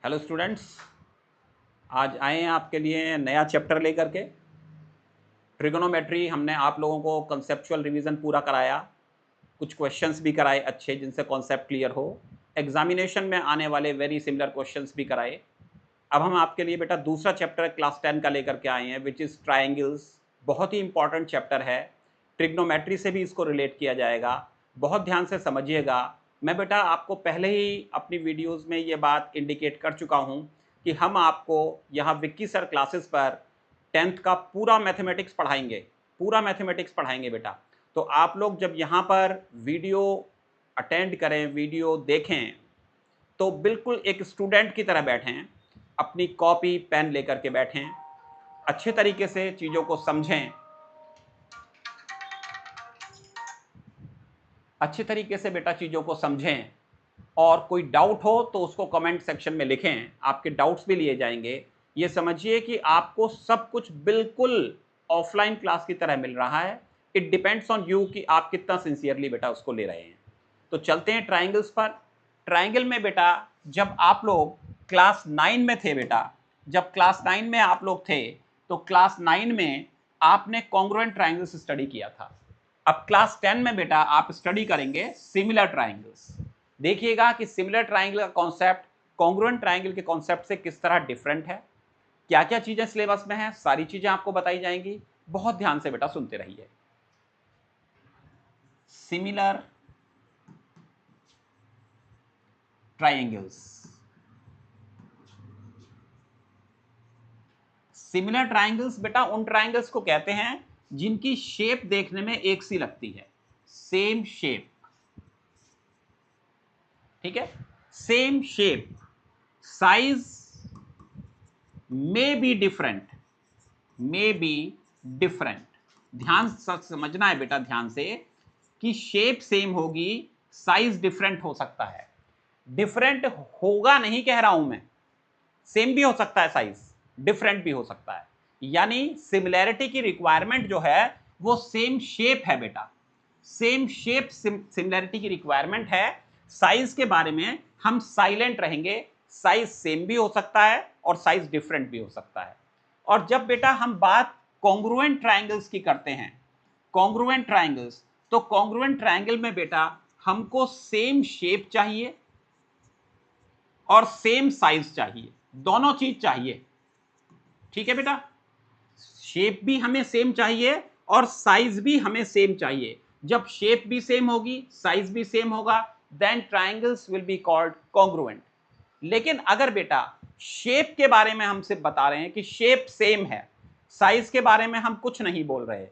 Hello students, आज आए हैं आपके लिए नया चैप्टर लेकर के। ट्रिगोनोमेट्री हमने आप लोगों को कंसेप्चुअल रिवीजन पूरा कराया, कुछ क्वेश्चंस भी कराए अच्छे जिनसे कॉन्सेप्ट क्लियर हो। एग्जामिनेशन में आने वाले वेरी सिमिलर क्वेश्चंस भी कराए। अब हम आपके लिए बेटा दूसरा चैप्टर क्लास 10 का लेकर के आए हैं, विच इज़ ट्राइंगल्स। बहुत ही इंपॉर्टेंट चैप्टर है, ट्रिग्नोमेट्री से भी इसको रिलेट किया जाएगा। बहुत ध्यान से समझिएगा। मैं बेटा आपको पहले ही अपनी वीडियोस में ये बात इंडिकेट कर चुका हूँ कि हम आपको यहाँ विक्की सर क्लासेस पर 10th का पूरा मैथमेटिक्स पढ़ाएंगे, पूरा मैथमेटिक्स पढ़ाएंगे बेटा। तो आप लोग जब यहाँ पर वीडियो अटेंड करें, वीडियो देखें, तो बिल्कुल एक स्टूडेंट की तरह बैठें, अपनी कॉपी पेन लेकर के बैठें, अच्छे तरीके से चीज़ों को समझें, अच्छे तरीके से बेटा चीज़ों को समझें। और कोई डाउट हो तो उसको कमेंट सेक्शन में लिखें, आपके डाउट्स भी लिए जाएंगे। ये समझिए कि आपको सब कुछ बिल्कुल ऑफलाइन क्लास की तरह मिल रहा है। इट डिपेंड्स ऑन यू कि आप कितना सिंसियरली बेटा उसको ले रहे हैं। तो चलते हैं ट्राइंगल्स पर। ट्राइंगल में बेटा जब आप लोग क्लास 9 में थे बेटा, जब क्लास 9 में आप लोग थे तो क्लास 9 में आपने कॉन्ग्रुएंट ट्राइंगल्स स्टडी किया था। अब क्लास 10 में बेटा आप स्टडी करेंगे सिमिलर ट्राइंगल्स। देखिएगा कि सिमिलर ट्राइंगल का कॉन्सेप्ट कॉन्ग्रुएंट ट्राइंगल के कॉन्सेप्ट से किस तरह डिफरेंट है, क्या क्या चीजें सिलेबस में है, सारी चीजें आपको बताई जाएंगी। बहुत ध्यान से बेटा सुनते रहिए। सिमिलर ट्राइंगल्स, सिमिलर ट्राइंगल्स बेटा उन ट्राइंगल्स को कहते हैं जिनकी शेप देखने में एक सी लगती है, सेम शेप। ठीक है, same shape, size may be different, may be different. ध्यान समझना है बेटा, ध्यान से, कि शेप सेम होगी, साइज डिफरेंट हो सकता है। डिफरेंट होगा नहीं कह रहा हूं मैं, सेम भी हो सकता है, साइज डिफरेंट भी हो सकता है। यानी सिमिलैरिटी की रिक्वायरमेंट जो है वो सेम शेप है बेटा, सेम शेप सिमिलैरिटी की रिक्वायरमेंट है। साइज के बारे में हम साइलेंट रहेंगे, साइज सेम भी हो सकता है और साइज डिफरेंट भी हो सकता है। और जब बेटा हम बात कॉन्ग्रुएंट ट्राइंगल्स की करते हैं, कॉन्ग्रुएंट ट्राइंगल्स, तो कॉन्ग्रुएंट ट्राइंगल में बेटा हमको सेम शेप चाहिए और सेम साइज चाहिए, दोनों चीज चाहिए। ठीक है बेटा, शेप भी हमें सेम चाहिए और साइज भी हमें सेम चाहिए। जब शेप भी सेम होगी, साइज भी सेम होगा, then triangles will be called congruent. लेकिन अगर बेटा शेप के बारे में हमसे बता रहे हैं कि शेप सेम है, साइज के बारे में हम कुछ नहीं बोल रहे,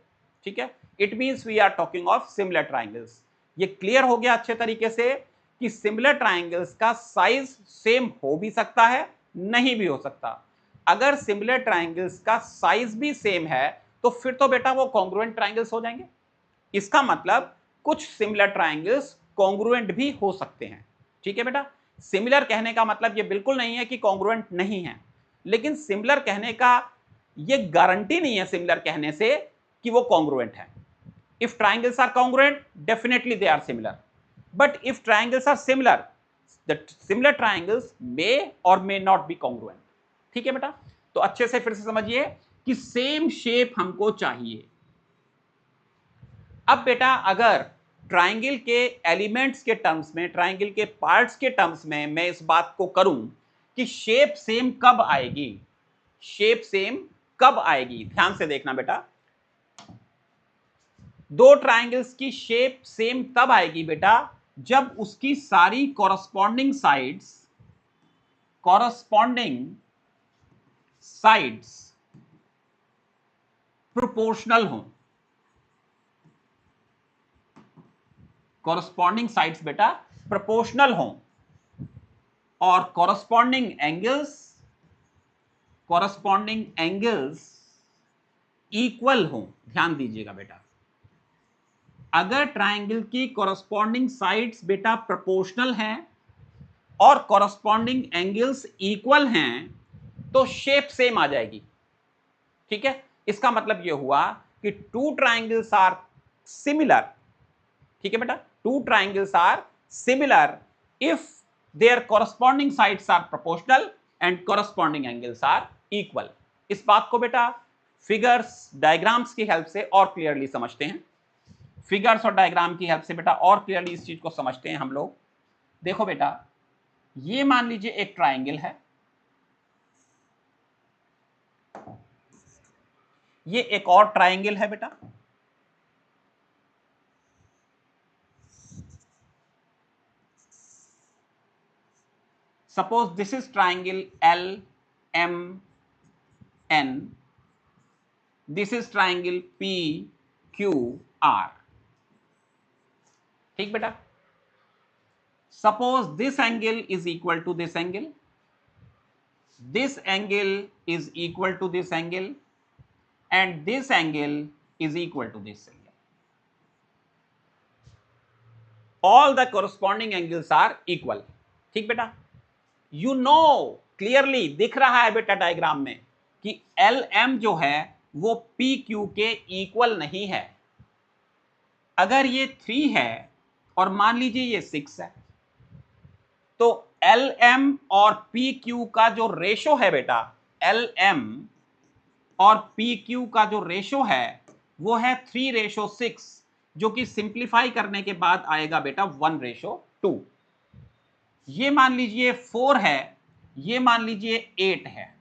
ठीक है, it means we are talking of similar triangles. ये क्लियर हो गया अच्छे तरीके से कि सिमिलर ट्राइंगल्स का साइज सेम हो भी सकता है, नहीं भी हो सकता। अगर सिमिलर ट्राइंगल्स का साइज भी सेम है तो फिर तो बेटा वो कॉन्ग्रुएंट ट्राइंगल्स हो जाएंगे। इसका मतलब कुछ सिमिलर ट्राइंगल्स कॉन्ग्रुएंट भी हो सकते हैं। ठीक है बेटा, सिमिलर कहने का मतलब ये बिल्कुल नहीं है कि कॉन्ग्रुएंट नहीं है, लेकिन सिमिलर कहने का ये गारंटी नहीं है सिमिलर कहने से कि वो कॉन्ग्रुएंट है। If triangles are congruent, definitely they are similar, but if triangles are similar, the similar triangles may और मे नॉट बी कॉन्ग्रुएंट। ठीक है बेटा, तो अच्छे से फिर से समझिए कि सेम शेप हमको चाहिए। अब बेटा अगर ट्राइंगल के एलिमेंट्स के टर्म्स में, ट्राइंगल के पार्ट्स के टर्म्स में मैं इस बात को करूं कि शेप सेम कब आएगी, शेप सेम कब आएगी, ध्यान से देखना बेटा। दो ट्राइंगल्स की शेप सेम तब आएगी बेटा जब उसकी सारी कॉरस्पॉन्डिंग साइड्स प्रोपोर्शनल हों। कॉरस्पॉन्डिंग साइड्स बेटा प्रोपोर्शनल हों और कॉरस्पॉन्डिंग एंगल्स इक्वल हों। ध्यान दीजिएगा बेटा, अगर ट्राइंगल की कॉरस्पॉन्डिंग साइड्स बेटा प्रोपोर्शनल हैं और कॉरस्पॉन्डिंग एंगल्स इक्वल हैं तो शेप सेम आ जाएगी। ठीक है, इसका मतलब यह हुआ कि टू ट्राइंगल्स आर सिमिलर। ठीक है बेटा, two triangles are similar if their corresponding sides are proportional and corresponding angles are equal. इस बात को बेटा फिगर्स डायग्राम्स की हेल्प से और क्लियरली समझते हैं। फिगर्स और डायग्राम की हेल्प से बेटा और क्लियरली इस चीज को समझते हैं हम लोग। देखो बेटा, ये मान लीजिए एक ट्राइंगल है, ये एक और ट्राइंगल है बेटा, suppose this is triangle L M N, this is triangle P Q R. ठीक बेटा, suppose this angle is equal to this angle, this angle is equal to this angle and this angle is equal to this angle. All the corresponding angles are equal. ठीक बेटा, you know clearly दिख रहा है बेटा diagram में कि LM जो है वो PQ के इक्वल नहीं है। अगर ये 3 है और मान लीजिए ये 6 है, तो LM और PQ का जो रेशो है बेटा, LM और PQ का जो रेशो है वो है 3:6, जो कि सिंप्लीफाई करने के बाद आएगा बेटा 1:2। ये मान लीजिए 4 है, ये मान लीजिए 8 है।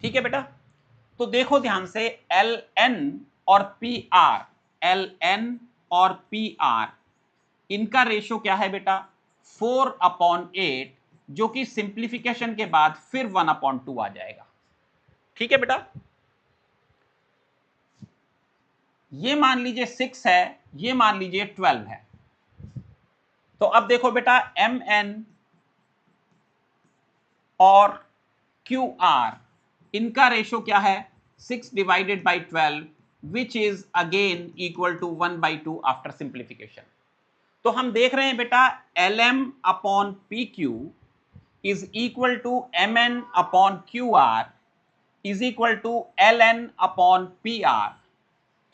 ठीक है बेटा, तो देखो ध्यान से LN और PR, LN और PR इनका रेशो क्या है बेटा 4/8, जो कि सिंप्लीफिकेशन के बाद फिर 1/2 आ जाएगा। ठीक है बेटा, ये मान लीजिए 6 है, ये मान लीजिए 12 है। तो अब देखो बेटा MN और QR इनका रेशो क्या है 6/12, which is again equal to 1/2 after simplification. तो हम देख रहे हैं बेटा LM/PQ is equal to MN/QR is equal to LN/PR।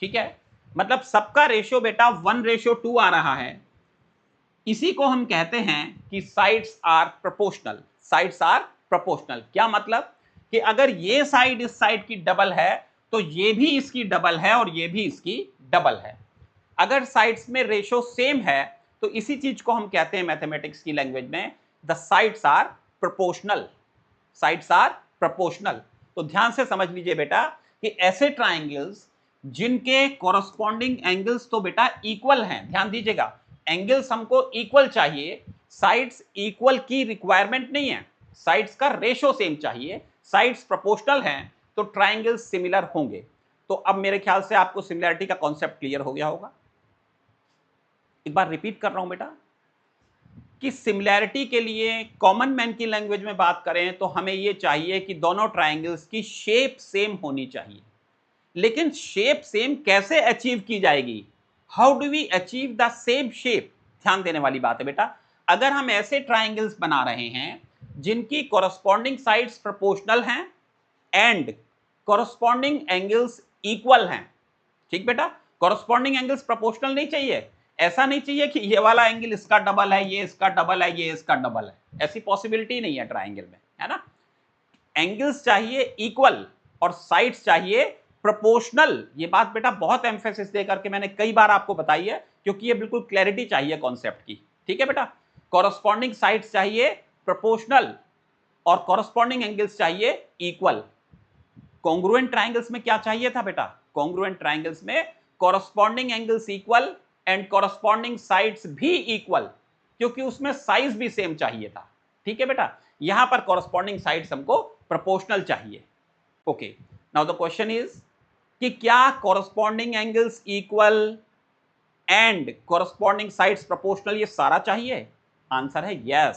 ठीक है, मतलब सबका रेशियो बेटा 1:2 आ रहा है। इसी को हम कहते हैं कि sides are proportional. Sides are proportional क्या मतलब कि अगर ये साइड इस साइड की डबल है तो ये भी इसकी डबल है और ये भी इसकी डबल है। अगर साइड्स में रेशियो सेम है तो इसी चीज को हम कहते हैं मैथमेटिक्स की लैंग्वेज में the sides are proportional. Sides are proportional. तो ध्यान से समझ लीजिए बेटा कि ऐसे ट्राइंगल्स जिनके कॉरस्पॉन्डिंग एंगल्स तो बेटा इक्वल हैं, ध्यान दीजिएगा एंगल्स हमको इक्वल चाहिए, साइड्स इक्वल की रिक्वायरमेंट नहीं है, साइड्स का रेशो सेम चाहिए, साइड्स प्रोपोर्शनल हैं तो ट्राइंगल्स सिमिलर होंगे। तो अब मेरे ख्याल से आपको सिमिलैरिटी का कॉन्सेप्ट क्लियर हो गया होगा। एक बार रिपीट कर रहा हूं बेटा कि सिमिलैरिटी के लिए कॉमन मैन की लैंग्वेज में बात करें तो हमें यह चाहिए कि दोनों ट्राइंगल्स की शेप सेम होनी चाहिए। लेकिन शेप सेम कैसे अचीव की जाएगी, how do we achieve the same shape, ध्यान देने वाली बात है बेटा। अगर हम ऐसे ट्राइंगल्स बना रहे हैं जिनकी कॉरस्पॉन्डिंग साइड्स प्रोपोर्शनल हैं एंड कॉरस्पॉन्डिंग एंगल्स इक्वल हैं। ठीक बेटा, कॉरस्पॉन्डिंग एंगल्स प्रोपोर्शनल नहीं चाहिए, ऐसा नहीं चाहिए कि ये वाला एंगल इसका डबल है, ये इसका डबल है, ये इसका डबल है, ऐसी पॉसिबिलिटी नहीं है ट्राइंगल में, है ना। एंगल्स चाहिए इक्वल और साइड्स चाहिए प्रोपोर्शनल। ये बात बेटा बहुत एम्फेसिस दे करके मैंने कई बार आपको बताई है क्योंकि ये बिल्कुल क्लैरिटी चाहिए कॉन्सेप्ट की। ठीक है बेटा, कॉरस्पॉन्डिंग साइड्स चाहिए प्रोपोर्शनल और कॉरस्पॉन्डिंग एंगल्स चाहिए इक्वल। कॉन्ग्रुएंट ट्राइंगल्स में क्या चाहिए था बेटा, कॉन्ग्रुएंट ट्राइंगल्स में corresponding angles equal and corresponding sides भी इक्वल, क्योंकि उसमें साइज भी सेम चाहिए था। ठीक है बेटा, यहां पर कॉरस्पॉन्डिंग साइड्स हमको प्रोपोर्शनल चाहिए। Okay, now the question is कि क्या corresponding angles equal and corresponding sides proportional ये सारा चाहिए? आंसर है यस,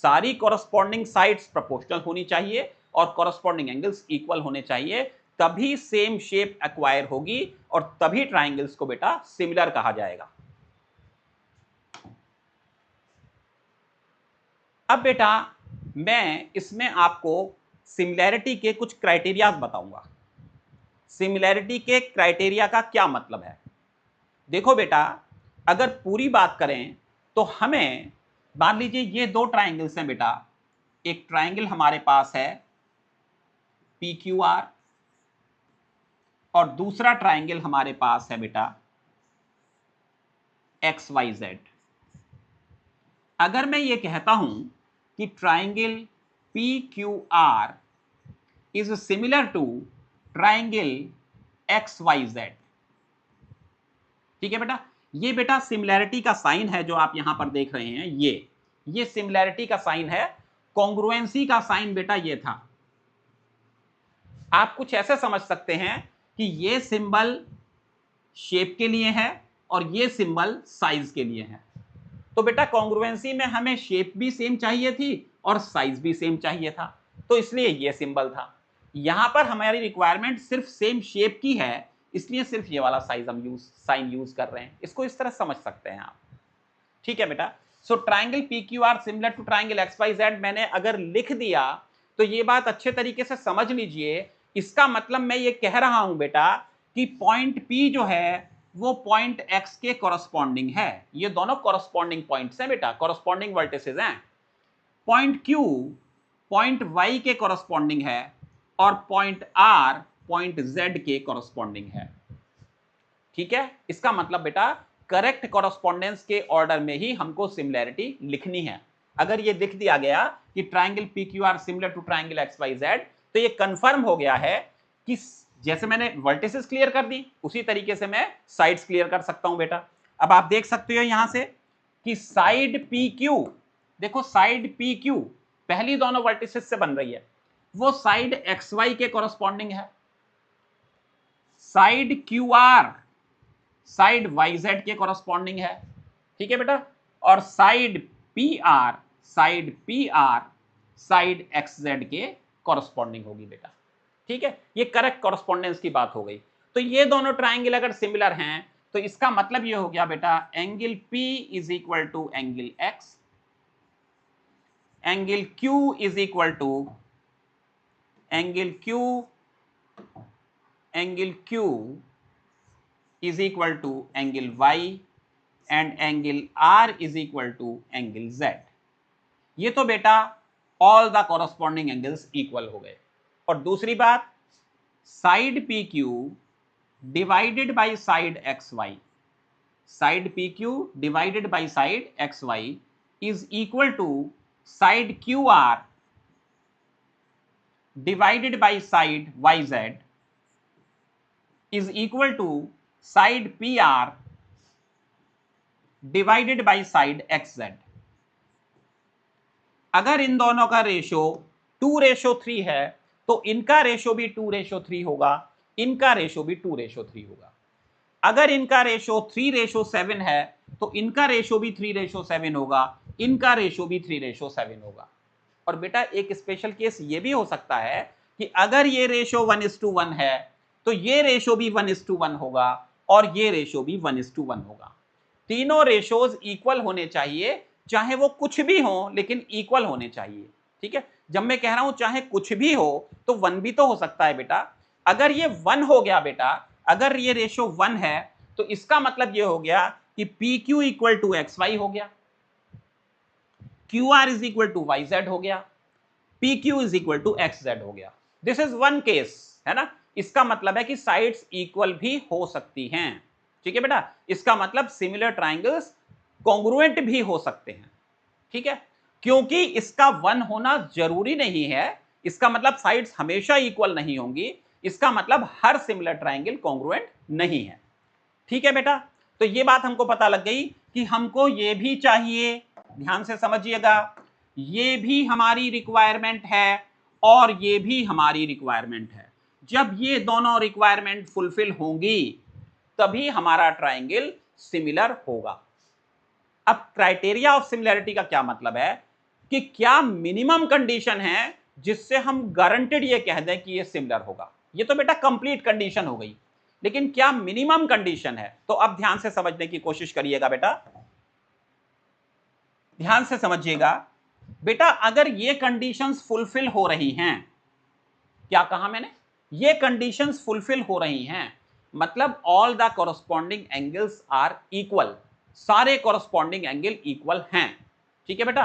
सारी कॉरस्पॉन्डिंग साइड्स प्रोपोर्शनल होनी चाहिए और कॉरस्पॉन्डिंग एंगल्स इक्वल होने चाहिए, तभी सेम शेप एक्वायर होगी और तभी ट्राइंगल्स को बेटा सिमिलर कहा जाएगा। अब बेटा मैं इसमें आपको सिमिलैरिटी के कुछ क्राइटेरिया बताऊंगा। सिमिलैरिटी के क्राइटेरिया का क्या मतलब है? देखो बेटा, अगर पूरी बात करें तो हमें मान लीजिए ये दो ट्राइंगल्स हैं बेटा, एक ट्राइंगल हमारे पास है पी क्यू आर और दूसरा ट्राइंगल हमारे पास है बेटा एक्स वाई जेड। अगर मैं ये कहता हूं कि triangle P Q R is similar to triangle X Y Z, ठीक है बेटा। ये बेटा सिमिलैरिटी का साइन है जो आप यहां पर देख रहे हैं, ये सिमिलैरिटी का साइन है। कॉन्ग्रुएंसी का साइन बेटा ये था। आप कुछ ऐसे समझ सकते हैं कि ये सिंबल शेप के लिए है और ये सिंबल साइज के लिए है। तो बेटा कॉन्ग्रुएंसी में हमें शेप भी सेम चाहिए थी और साइज भी सेम चाहिए था, तो इसलिए ये सिंबल था। यहां पर हमारी रिक्वायरमेंट सिर्फ सेम शेप की है, इसलिए सिर्फ ये वाला साइज हम साइन यूज कर रहे हैं। इसको इस तरह समझ सकते हैं आप, ठीक है बेटा। So triangle P Q R similar to triangle X Y Z मैंने अगर लिख दिया तो ये बात अच्छे तरीके से समझ लीजिए। इसका मतलब मैं ये कह रहा हूं बेटा कि पॉइंट पी जो है वो पॉइंट एक्स के कॉरस्पॉन्डिंग है। ये दोनों कॉरस्पॉन्डिंग पॉइंट्स हैं बेटा, कॉरस्पॉन्डिंग वर्टिसेस हैं। पॉइंट क्यू पॉइंट वाई के कॉरस्पॉन्डिंग है और पॉइंट आर पॉइंट जेड के कॉरस्पॉन्डिंग है, ठीक है। इसका मतलब बेटा करेक्ट कॉरस्पॉन्डेंस के ऑर्डर में ही हमको सिमिलैरिटी लिखनी है। अगर ये लिख दिया गया कि triangle P Q R similar to triangle X Y Z, तो ये कंफर्म हो गया है कि जैसे मैंने वर्टिसेस क्लियर कर दी उसी तरीके से मैं साइड्स क्लियर कर सकता हूं बेटा। अब आप देख सकते हो यहां से कि साइड पी क्यू, देखो साइड पी क्यू पहली दोनों वर्टिसेस से बन रही है, वो साइड एक्स वाई के कॉरस्पॉन्डिंग है। Side Q R side Y Z के कॉरस्पॉन्डिंग है, ठीक है बेटा। और side P R side X Z के कॉरस्पॉन्डिंग होगी बेटा, ठीक है। ये करेक्ट कॉरस्पॉन्डेंस की बात हो गई। तो ये दोनों ट्राइंगल अगर सिमिलर हैं तो इसका मतलब ये हो गया बेटा angle P is equal to angle X, angle Q is equal to angle Q is equal to angle Y and angle R is equal to angle Z। ये तो बेटा all the corresponding angles equal हो गए। और दूसरी बात side PQ divided by side XY, side PQ divided by side XY is equal to side QR divided by side YZ is equal to side P are divided by side X Z. अगर इन दोनों का ratio 2:3 है तो इनका ratio भी 2:3 होगा, इनका ratio भी 2:3 होगा। अगर इनका रेशो 3:7 है तो इनका रेशो भी 3:7 होगा, इनका रेशो भी 3:7 होगा। और बेटा एक स्पेशल केस ये भी हो सकता है कि अगर ये रेशो 1:1 है तो ये रेशो भी 1:1 होगा और ये रेशो भी 1:1 होगा। तीनों रेशोज इक्वल होने चाहिए, चाहे वो कुछ भी हो लेकिन इक्वल होने चाहिए, ठीक है। जब मैं कह रहा हूं चाहे कुछ भी हो तो 1 भी तो हो सकता है बेटा। अगर ये 1 हो गया बेटा, अगर ये रेशो 1 है तो इसका मतलब ये हो गया कि P Q equal to X Y हो गया, Q R is equal to Y Z हो गया, P Q is equal to X Z हो गया। दिस इज वन केस, है ना। इसका मतलब है कि साइड्स इक्वल भी हो सकती हैं, ठीक है बेटा। इसका मतलब सिमिलर ट्राइंगल्स कॉन्ग्रुएंट भी हो सकते हैं, ठीक है। क्योंकि इसका 1 होना जरूरी नहीं है, इसका मतलब साइड्स हमेशा इक्वल नहीं होंगी, इसका मतलब हर सिमिलर ट्राइंगल कॉन्ग्रुएंट नहीं है, ठीक है बेटा। तो ये बात हमको पता लग गई कि हमको ये भी चाहिए, ध्यान से समझिएगा, ये भी हमारी रिक्वायरमेंट है और ये भी हमारी रिक्वायरमेंट है। जब ये दोनों रिक्वायरमेंट फुलफिल होंगी तभी हमारा ट्राइंगल सिमिलर होगा। अब क्राइटेरिया ऑफ सिमिलैरिटी का क्या मतलब है कि क्या मिनिमम कंडीशन है जिससे हम गारंटेड ये कह दें कि ये सिमिलर होगा। ये तो बेटा कंप्लीट कंडीशन हो गई, लेकिन क्या मिनिमम कंडीशन है। तो अब ध्यान से समझने की कोशिश करिएगा बेटा, ध्यान से समझिएगा बेटा। अगर ये कंडीशंस फुलफिल हो रही हैं, क्या कहा मैंने, ये कंडीशंस फुलफिल हो रही हैं, मतलब all the corresponding angles are equal, सारे कॉरस्पॉन्डिंग एंगल इक्वल हैं, ठीक है बेटा।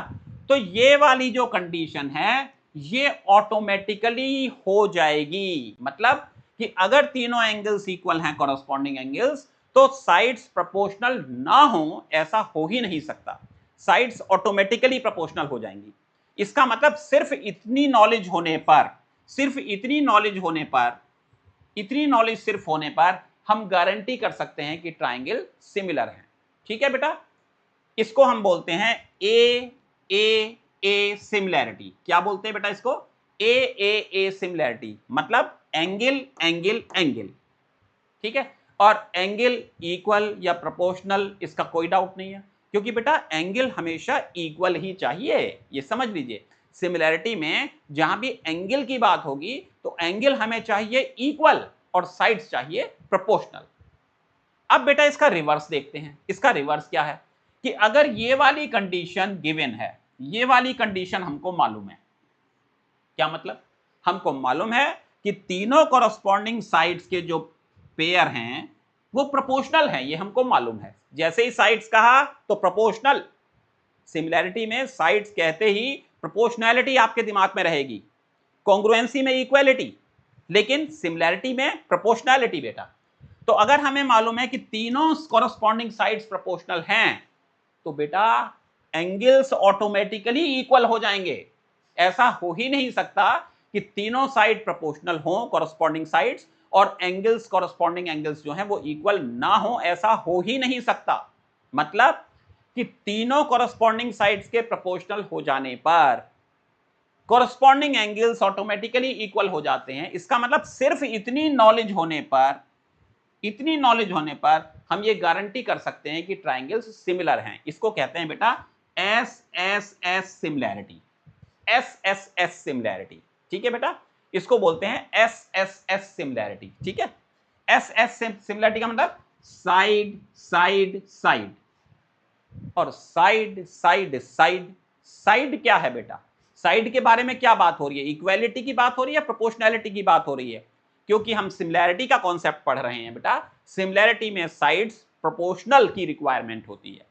तो ये वाली जो कंडीशन है ये ऑटोमेटिकली हो जाएगी। मतलब कि अगर तीनों एंगल्स इक्वल हैं, कॉरस्पॉन्डिंग एंगल्स, तो साइड्स प्रोपोर्शनल ना हो ऐसा हो ही नहीं सकता। साइड्स ऑटोमेटिकली प्रोपोर्शनल हो जाएंगी। इसका मतलब सिर्फ इतनी नॉलेज होने पर, सिर्फ इतनी नॉलेज होने पर, इतनी नॉलेज सिर्फ होने पर हम गारंटी कर सकते हैं कि ट्राइंगल सिमिलर है। ठीक है बेटा, इसको हम बोलते हैं ए सिमिलैरिटी। क्या बोलते हैं बेटा इसको? ए सिमिलैरिटी, मतलब एंगल एंगल एंगल। ठीक है, और एंगल इक्वल या प्रोपोर्शनल इसका कोई डाउट नहीं है, क्योंकि बेटा एंगल हमेशा इक्वल ही चाहिए, ये समझ लीजिए। सिमिलैरिटी में जहां भी एंगल की बात होगी तो एंगल हमें चाहिए इक्वल और साइड्स चाहिए प्रोपोर्शनल। अब बेटा इसका रिवर्स देखते हैं। इसका रिवर्स क्या है कि अगर ये वाली कंडीशन गिवन है, ये वाली कंडीशन हमको मालूम है। क्या मतलब? हमको मालूम है कि तीनों कॉरस्पॉन्डिंग साइड्स के जो पेयर हैं वो प्रोपोर्शनल हैं, ये हमको मालूम है। जैसे ही साइड्स कहा तो प्रोपोर्शनल। सिमिलैरिटी में साइड्स कहते ही प्रोपोर्शनैलिटी आपके दिमाग में रहेगी, कॉन्ग्रुएंसी में इक्वालिटी, लेकिन सिमिलैरिटी में प्रोपोर्शनैलिटी बेटा। तो अगर हमें मालूम है कि तीनों कॉरस्पॉन्डिंग साइड्स प्रोपोर्शनल हैं तो बेटा एंगल्स ऑटोमेटिकली इक्वल हो जाएंगे। ऐसा हो ही नहीं सकता कि तीनों साइड प्रोपोर्शनल हो, कॉरस्पॉन्डिंग साइड्स, और एंगल्स, कॉरस्पॉन्डिंग एंगल्स जो हैं वो इक्वल ना हो, ऐसा हो ही नहीं सकता। मतलब कि तीनों कॉरस्पॉन्डिंग साइड्स के प्रोपोर्शनल हो जाने पर कॉरस्पॉन्डिंग एंगल्स ऑटोमेटिकली इक्वल हो जाते हैं। इसका मतलब सिर्फ इतनी नॉलेज होने पर, इतनी नॉलेज होने पर हम ये गारंटी कर सकते हैं कि ट्राइंगल्स सिमिलर हैं। इसको कहते हैं बेटा S S S similarity, S S S similarity. ठीक है बेटा, इसको बोलते हैं एस एस एस सिमिलैरिटी। ठीक है, एस एस सिमिलैरिटी का मतलब साइड साइड साइड, और साइड साइड साइड। साइड क्या है बेटा? साइड के बारे में क्या बात हो रही है? इक्वालिटी की बात हो रही है, प्रोपोर्शनैलिटी की बात हो रही है? क्योंकि हम सिमिलैरिटी का कॉन्सेप्ट पढ़ रहे हैं बेटा। सिमिलैरिटी में साइड्स प्रोपोर्शनल की रिक्वायरमेंट होती है।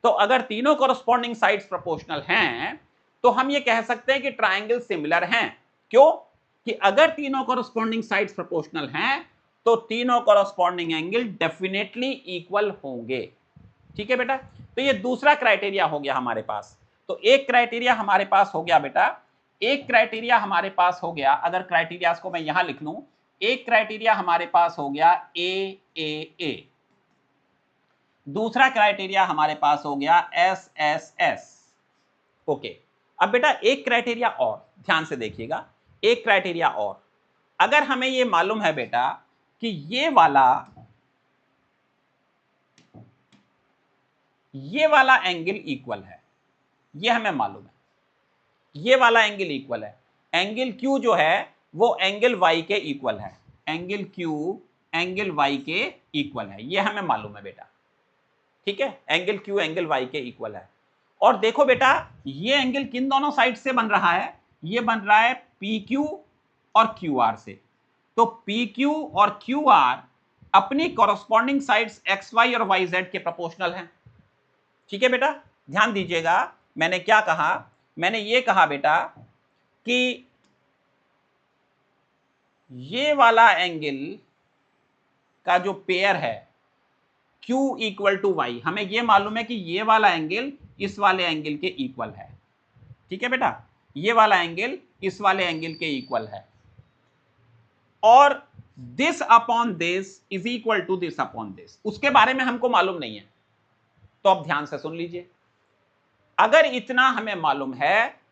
तो अगर तीनों कॉरस्पॉन्डिंग साइड्स प्रोपोर्शनल हैं तो हम ये कह सकते हैं कि ट्राइंगल सिमिलर हैं। क्यों? कि अगर तीनों कॉरस्पॉन्डिंग साइड्स प्रोपोर्शनल हैं तो तीनों कॉरस्पॉन्डिंग एंगल डेफिनेटली इक्वल होंगे। ठीक है बेटा, तो ये दूसरा क्राइटेरिया हो गया हमारे पास। तो एक क्राइटेरिया हमारे पास हो गया बेटा, एक क्राइटेरिया हमारे पास हो गया, अगर क्राइटेरिया को मैं यहां लिख लूं, एक क्राइटेरिया हमारे पास हो गया ए। दूसरा क्राइटेरिया हमारे पास हो गया एस एस एस। ओके, अब बेटा एक क्राइटेरिया और ध्यान से देखिएगा, एक क्राइटेरिया और। अगर हमें ये मालूम है बेटा कि ये वाला एंगल इक्वल है, ये हमें मालूम है, ये वाला एंगल इक्वल है। एंगल Q जो है वो एंगल Y के इक्वल है, एंगल Q एंगल Y के इक्वल है, ये हमें मालूम है बेटा। ठीक है, एंगल Q एंगल Y के इक्वल है। और देखो बेटा ये एंगल किन दोनों साइड से बन रहा है? ये बन रहा है PQ और QR से। तो PQ और QR अपनी कॉरस्पॉन्डिंग साइड्स XY और YZ के प्रोपोर्शनल हैं। ठीक है बेटा, ध्यान दीजिएगा, मैंने क्या कहा? मैंने ये कहा बेटा कि ये वाला एंगल का जो पेयर है Q इक्वल टू Y, हमें ये मालूम है कि ये वाला एंगल इस वाले एंगल के इक्वल है। ठीक है बेटा, ये वाला एंगल इस वाले एंगल के इक्वल है, और this upon this is equal to this upon this, उसके बारे में हमको मालूम नहीं है। तो अब ध्यान से सुन लीजिए, अगर इतना हमें मालूम है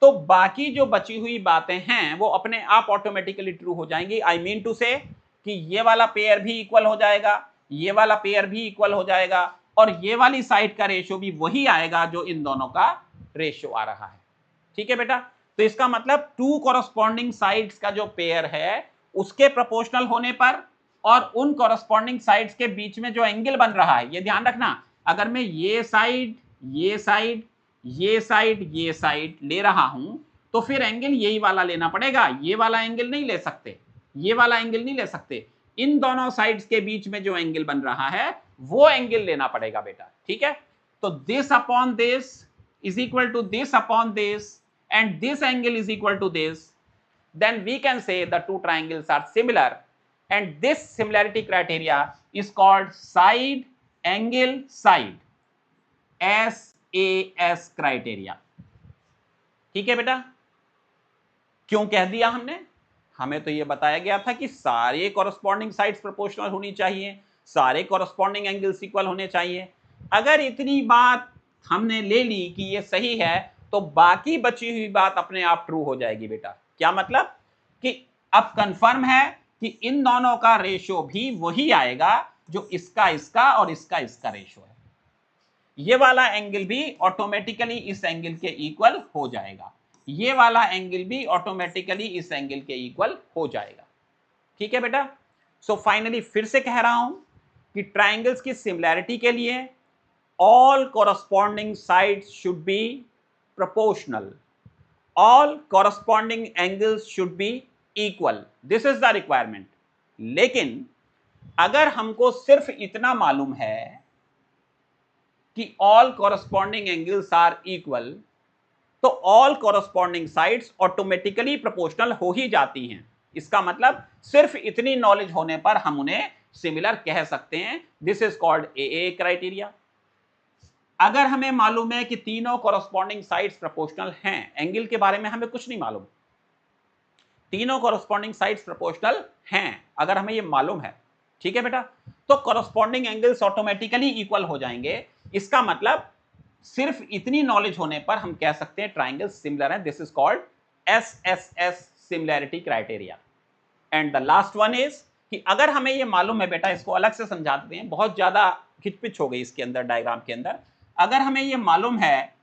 तो बाकी जो बची हुई बातें हैं वो अपने आप ऑटोमेटिकली ट्रू हो जाएंगी। आई मीन टू से कि ये वाला पेयर भी इक्वल हो जाएगा, ये वाला पेयर भी इक्वल हो जाएगा, और ये वाली साइड का रेशियो भी वही आएगा जो इन दोनों का रेशियो आ रहा है। ठीक है बेटा, तो इसका मतलब टू कॉरस्पॉन्डिंग साइड्स का जो पेयर है उसके प्रोपोर्शनल होने पर और उन कॉरस्पॉन्डिंग साइड्स के बीच में जो एंगल बन रहा है, ये ध्यान रखना, अगर मैं ये साइड ये साइड ये साइड ये साइड ले रहा हूं तो फिर एंगल यही वाला लेना पड़ेगा, ये वाला एंगल नहीं ले सकते, ये वाला एंगल नहीं ले सकते। इन दोनों साइड्स के बीच में जो एंगल बन रहा है वो एंगल लेना पड़ेगा बेटा। ठीक है, तो this upon this is equal to this upon this and this angle is equal to this, then we can say the two triangles are similar, and this similarity criteria is called side angle side, SAS criteria. ठीक है बेटा, क्यों कह दिया हमने? हमें तो ये बताया गया था कि सारे कॉरस्पॉन्डिंग साइड्स प्रोपोर्शनल होनी चाहिए, सारे कॉरस्पॉन्डिंग एंगल्स इक्वल होने चाहिए। अगर इतनी बात हमने ले ली कि ये सही है, तो बाकी बची हुई बात अपने आप ट्रू हो जाएगी बेटा। क्या मतलब कि अब कंफर्म है कि इन दोनों का रेशियो भी वही आएगा जो इसका इसका और इसका इसका रेशियो है। ये वाला एंगल भी ऑटोमेटिकली इस एंगल के इक्वल हो जाएगा, ये वाला एंगल भी ऑटोमेटिकली इस एंगल के इक्वल हो जाएगा। ठीक है बेटा। सो फाइनली फिर से कह रहा हूं कि ट्राइंगल्स की सिमिलैरिटी के लिए all corresponding sides should be proportional, all corresponding angles should be equal, this is the requirement। लेकिन अगर हमको सिर्फ इतना मालूम है कि all corresponding angles are equal, तो all corresponding sides automatically proportional हो ही जाती हैं। इसका मतलब सिर्फ इतनी नॉलेज होने पर हम उन्हें सिमिलर कह सकते हैं, this is called AA criteria. अगर हमें मालूम है कि तीनों कॉरस्पॉन्डिंग साइड्स प्रोपोर्शनल हैं, एंगल के बारे में हमें कुछ नहीं मालूम, तीनों कॉरस्पॉन्डिंग साइड्स प्रोपोर्शनल हैं, अगर हमें ये मालूम है, ठीक है बेटा, तो कॉरस्पॉन्डिंग एंगल्स ऑटोमेटिकली इक्वल हो जाएंगे। इसका मतलब सिर्फ इतनी नॉलेज होने पर हम कह सकते हैं ट्राइंगल्स सिमिलर हैं, this is called SSS similarity criteria. And the last one is कि अगर हमें ये मालूम है बेटा, इसको अलग से समझाते हैं, बहुत ज्यादा खिचपिच हो गई इसके अंदर डायग्राम के अंदर। अगर हमें ये मालूम है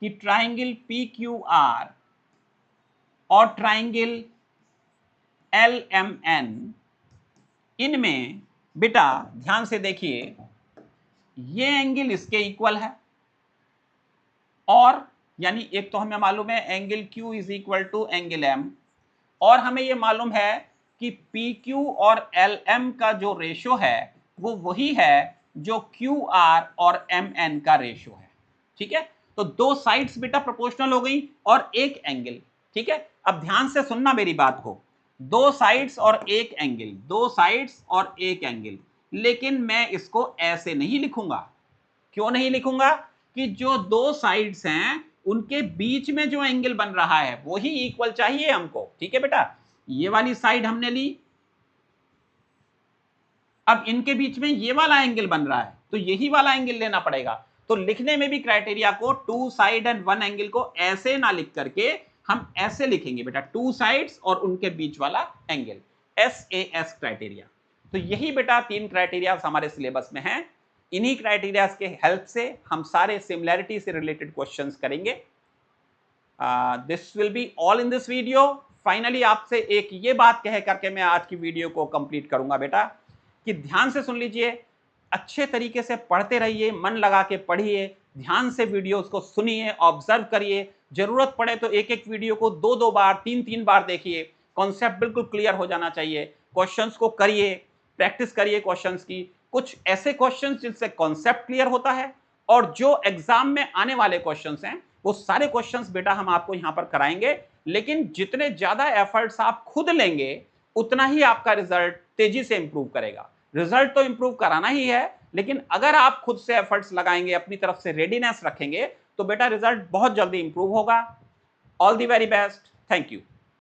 कि ट्राइंगल PQR और ट्राइंगल LMN, इनमें बेटा ध्यान से देखिए, ये एंगल इसके इक्वल है, और यानी एक तो हमें मालूम है angle Q is equal to angle M, और हमें ये मालूम है कि PQ और LM का जो रेशियो है वो वही है जो QR और MN का रेशियो है। ठीक है, तो दो साइड्स बेटा प्रोपोर्शनल हो गई और एक एंगल। ठीक है, अब ध्यान से सुनना मेरी बात को, दो साइड्स और एक एंगल, दो साइड्स और एक एंगल, लेकिन मैं इसको ऐसे नहीं लिखूंगा। क्यों नहीं लिखूंगा? कि जो दो साइड्स हैं उनके बीच में जो एंगल बन रहा है वो ही इक्वल चाहिए हमको। ठीक है बेटा, ये वाली साइड हमने ली, अब इनके बीच में ये वाला एंगल बन रहा है, तो यही वाला एंगल लेना पड़ेगा। तो लिखने में भी क्राइटेरिया को two side and one angle को ऐसे ना लिख करके हम ऐसे लिखेंगे बेटा, टू साइड्स और उनके बीच वाला एंगल, SAS क्राइटेरिया। तो यही बेटा तीन क्राइटेरिया हमारे सिलेबस में हैं। इन्हीं क्राइटेरिया के हेल्प से हम सारे सिमिलैरिटी से रिलेटेड क्वेश्चंस करेंगे। This will be all in this video. Finally आपसे एक ये बात कह करके मैं आज की वीडियो को कंप्लीट करूंगा बेटा, कि ध्यान से सुन लीजिए, अच्छे तरीके से पढ़ते रहिए, मन लगा के पढ़िए, ध्यान से वीडियोस को सुनिए, ऑब्जर्व करिए, जरूरत पड़े तो एक एक वीडियो को दो दो बार, तीन तीन बार देखिए, कॉन्सेप्ट बिल्कुल क्लियर हो जाना चाहिए। क्वेश्चंस को करिए, प्रैक्टिस करिए क्वेश्चंस की, कुछ ऐसे क्वेश्चंस जिनसे कॉन्सेप्ट क्लियर होता है, और जो एग्जाम में आने वाले क्वेश्चंस हैं वो सारे क्वेश्चंस बेटा हम आपको यहाँ पर कराएंगे। लेकिन जितने ज्यादा एफर्ट्स आप खुद लेंगे उतना ही आपका रिजल्ट तेजी से इंप्रूव करेगा। रिजल्ट तो इंप्रूव कराना ही है, लेकिन अगर आप खुद से एफर्ट्स लगाएंगे, अपनी तरफ से रेडीनेस रखेंगे, तो बेटा रिजल्ट बहुत जल्दी इंप्रूव होगा। All the very best, thank you.